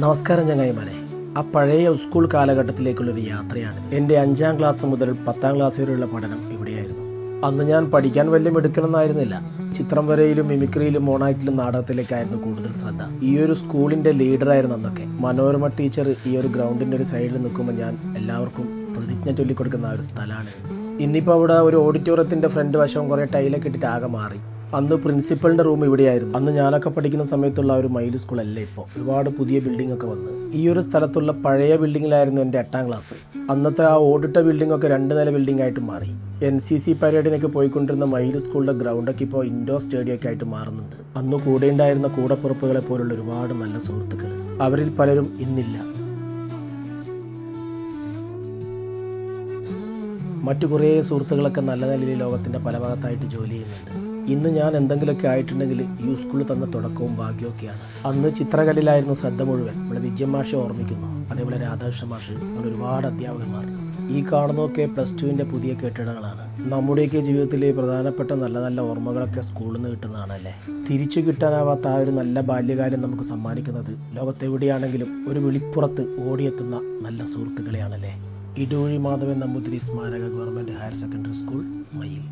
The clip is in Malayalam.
നമസ്കാരം ചങ്ങായിമാരെ. ആ പഴയ സ്കൂൾ കാലഘട്ടത്തിലേക്കുള്ളൊരു യാത്രയാണ്. എൻ്റെ 5ാം ക്ലാസ് മുതൽ 10ാം ക്ലാസ് വരെയുള്ള പഠനം ഇവിടെയായിരുന്നു. അന്ന് ഞാൻ പഠിക്കാൻ വലിയ മിടുക്കനൊന്നായിരുന്നില്ല. ചിത്രം വരയിലും മിമിക്രിയിലും മോണാക്റ്റിലും നാടകത്തിലേക്കായിരുന്നു കൂടുതൽ ശ്രദ്ധ. ഈ ഒരു സ്കൂളിൻ്റെ ലീഡറായിരുന്നു അന്നൊക്കെ. മനോരമ ടീച്ചർ ഈ ഒരു ഗ്രൗണ്ടിൻ്റെ ഒരു സൈഡിൽ നിൽക്കുമ്പോൾ ഞാൻ എല്ലാവർക്കും പ്രതിജ്ഞ ചൊല്ലിക്കൊടുക്കുന്ന ആ ഒരു സ്ഥലമാണ്. ഇന്നിപ്പോൾ അവിടെ ഒരു ഓഡിറ്റോറിയത്തിൻ്റെ ഫ്രണ്ട് വശവും കുറേ ടൈലൊക്കെ ഇട്ടിട്ട് ആകെ മാറി. അന്ന് പ്രിൻസിപ്പളിൻ്റെ റൂം ഇവിടെയായിരുന്നു. അന്ന് ഞാനൊക്കെ പഠിക്കുന്ന സമയത്തുള്ള ഒരു മൈൽ സ്കൂളല്ല ഇപ്പോൾ. ഒരുപാട് പുതിയ ബിൽഡിംഗ് ഒക്കെ വന്ന് ഈ ഒരു സ്ഥലത്തുള്ള പഴയ ബിൽഡിങ്ങിലായിരുന്നു എൻ്റെ 8ാം ക്ലാസ്. അന്നത്തെ ആ ഓടിട്ട ബിൽഡിംഗ് ഒക്കെ 2 നില ബിൽഡിംഗ് ആയിട്ട് മാറി. NCC പരേഡിനൊക്കെ പോയിക്കൊണ്ടിരുന്ന മൈൽ സ്കൂളിൻ്റെ ഗ്രൗണ്ടൊക്കെ ഇപ്പോൾ ഇൻഡോർ സ്റ്റേഡിയം ഒക്കെ ആയിട്ട് മാറുന്നുണ്ട്. അന്ന് കൂടെ ഉണ്ടായിരുന്ന കൂടപ്പുറപ്പുകളെ പോലുള്ള ഒരുപാട് നല്ല സുഹൃത്തുക്കൾ, അവരിൽ പലരും ഇന്നില്ല. മറ്റു കുറേ സുഹൃത്തുക്കളൊക്കെ നല്ല നിലയിൽ ലോകത്തിൻ്റെ പല ഭാഗത്തായിട്ട് ജോലി ചെയ്യുന്നുണ്ട്. ഇന്ന് ഞാൻ എന്തെങ്കിലുമൊക്കെ ആയിട്ടുണ്ടെങ്കിൽ ഈ സ്കൂളിൽ തന്ന തുടക്കവും ഭാഗ്യമൊക്കെയാണ്. അന്ന് ചിത്രകലയിലായിരുന്നു ശ്രദ്ധ മുഴുവൻ. ഇവിടെ വിജയൻ മാഷെ ഓർമ്മിക്കുന്നു, അതേപോലെ രാധാകൃഷ്ണ മാഷ്, അങ്ങനെ ഒരുപാട് അധ്യാപകന്മാർ. ഈ കാണുന്നതൊക്കെ +2ൻ്റെ പുതിയ കെട്ടിടങ്ങളാണ്. നമ്മുടെയൊക്കെ ജീവിതത്തിലെ പ്രധാനപ്പെട്ട നല്ല നല്ല ഓർമ്മകളൊക്കെ സ്കൂളിൽ നിന്ന് കിട്ടുന്നതാണല്ലേ. തിരിച്ചു കിട്ടാനാവാത്ത ആ ഒരു നല്ല ബാല്യകാലം നമുക്ക് സമ്മാനിക്കുന്നത് ലോകത്തെവിടെയാണെങ്കിലും ഒരു വിളിപ്പുറത്ത് ഓടിയെത്തുന്ന നല്ല സുഹൃത്തുക്കളെയാണല്ലേ. ഇടൂഴി മാധവൻ നമ്പൂതിരി സ്മാരക ഗവൺമെൻറ് ഹയർ സെക്കൻഡറി സ്കൂൾ, മയിൽ.